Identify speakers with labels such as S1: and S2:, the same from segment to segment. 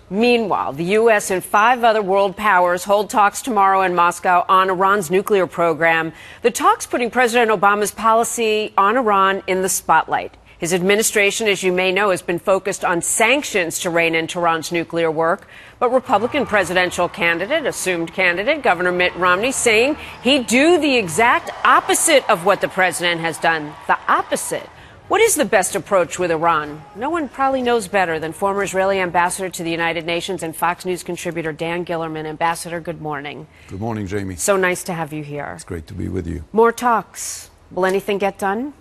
S1: Meanwhile, the U.S. and 5 other world powers hold talks tomorrow in Moscow on Iran's nuclear program. The talks putting President Obama's policy on Iran in the spotlight. His administration, as you may know, has been focused on sanctions to rein in Tehran's nuclear work. But Republican presidential candidate, assumed candidate, Governor Mitt Romney, saying he'd do the exact opposite of what the president has done. The opposite. What is the best approach with Iran? No one probably knows better than former Israeli ambassador to the United Nations and Fox News contributor Dan Gillerman. Ambassador, good morning.
S2: Good morning, Jamie.
S1: So nice to have you here.
S2: It's great to be with you.
S1: More talks. Will anything get done?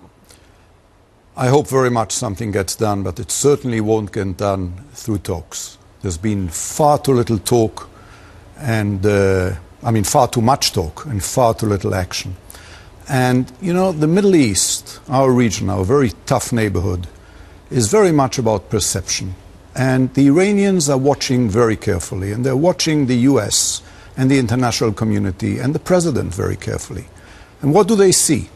S2: I hope very much something gets done, but it certainly won't get done through talks. There's been far too little talk and, far too much talk and far too little action. And, you know, the Middle East, our region, our very tough neighborhood, is very much about perception. And the Iranians are watching very carefully, and they're watching the US and the international community and the president very carefully. And what do they see?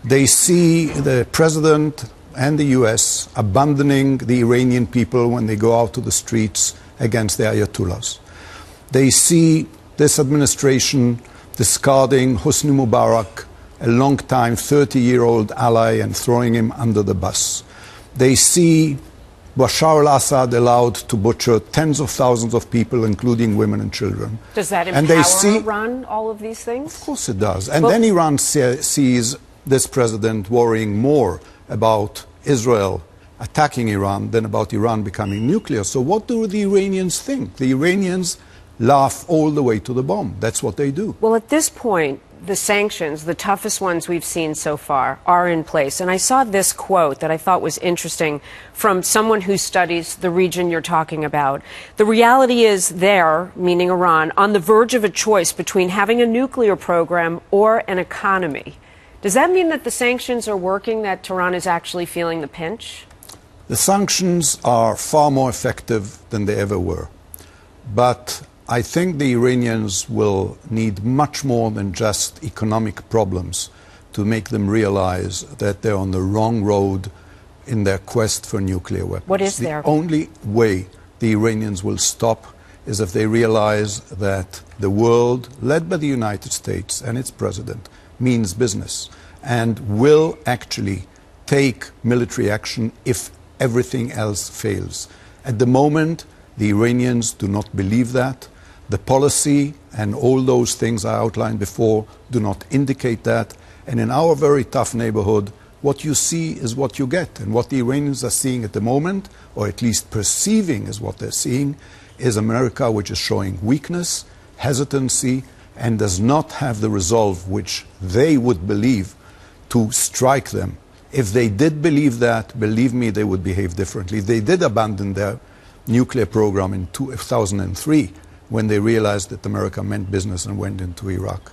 S2: They see the president and the US abandoning the Iranian people when they go out to the streets against the Ayatollahs. They see this administration discarding Hosni Mubarak, a long-time 30-year-old ally, and throwing him under the bus. They see Bashar al-Assad allowed to butcher tens of thousands of people, including women and children.
S1: Does that empower Iran, all of these things?
S2: Of course it does. And then Iran sees this president worrying more about Israel attacking Iran than about Iran becoming nuclear. So what do the Iranians think? The Iranians laugh all the way to the bomb. That's what they do.
S1: Well, at this point, the sanctions, the toughest ones we've seen so far, are in place. And I saw this quote that I thought was interesting from someone who studies the region you're talking about. The reality is they're, meaning Iran, on the verge of a choice between having a nuclear program or an economy. Does that mean that the sanctions are working, that Tehran is actually feeling the pinch?
S2: The sanctions are far more effective than they ever were. But I think the Iranians will need much more than just economic problems to make them realize that they're on the wrong road in their quest for nuclear weapons.
S1: What is there?
S2: The only way the Iranians will stop is if they realize that the world, led by the United States and its president, means business and will actually take military action if everything else fails. At the moment, the Iranians do not believe that. The policy and all those things I outlined before do not indicate that. And in our very tough neighborhood, what you see is what you get. And what the Iranians are seeing at the moment, or at least perceiving as what they're seeing, is America which is showing weakness, hesitancy, and does not have the resolve which they would believe to strike them. If they did believe that, believe me, they would behave differently. They did abandon their nuclear program in 2003 when they realized that America meant business and went into Iraq.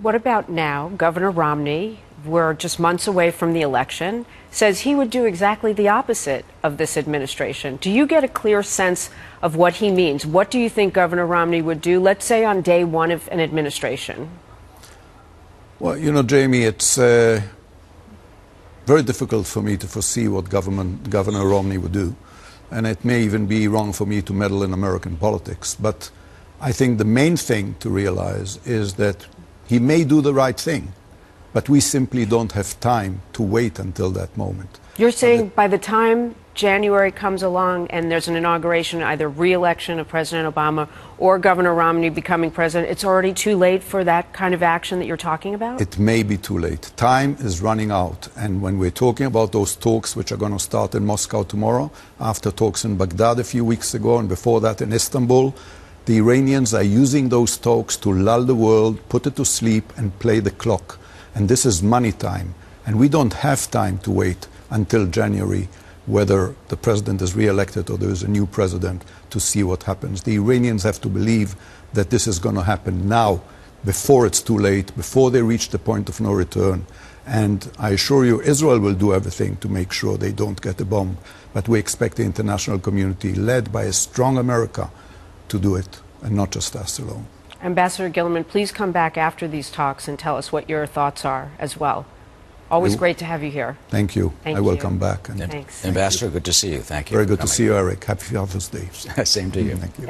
S1: What about now? Governor Romney, we're just months away from the election, says he would do exactly the opposite of this administration. Do you get a clear sense of what he means? What do you think Governor Romney would do, let's say, on day one of an administration?
S2: Well, you know, Jamie, it's very difficult for me to foresee what Governor Romney would do. And it may even be wrong for me to meddle in American politics. But I think the main thing to realize is that he may do the right thing, but we simply don't have time to wait until that moment.
S1: You're saying by the time January comes along and there's an inauguration, either re-election of President Obama or Governor Romney becoming president, it's already too late for that kind of action that you're talking about?
S2: It may be too late. Time is running out. And when we're talking about those talks, which are going to start in Moscow tomorrow, after talks in Baghdad a few weeks ago, and before that in Istanbul, the Iranians are using those talks to lull the world, put it to sleep, and play the clock. And this is money time. And we don't have time to wait until January, whether the president is re-elected or there is a new president, to see what happens. The Iranians have to believe that this is going to happen now, before it's too late, before they reach the point of no return. And I assure you, Israel will do everything to make sure they don't get a bomb. But we expect the international community, led by a strong America, to do it, and not just us alone.
S1: Ambassador Gillerman, please come back after these talks and tell us what your thoughts are as well. Always great to have you here.
S2: Thank you.
S1: Thank
S2: I will
S1: you.
S2: come back. And
S1: Thanks.
S3: Ambassador, good to see you. Thank you.
S2: very good to see you, Eric. Happy Father's Day.
S3: Same to you.
S2: Thank you.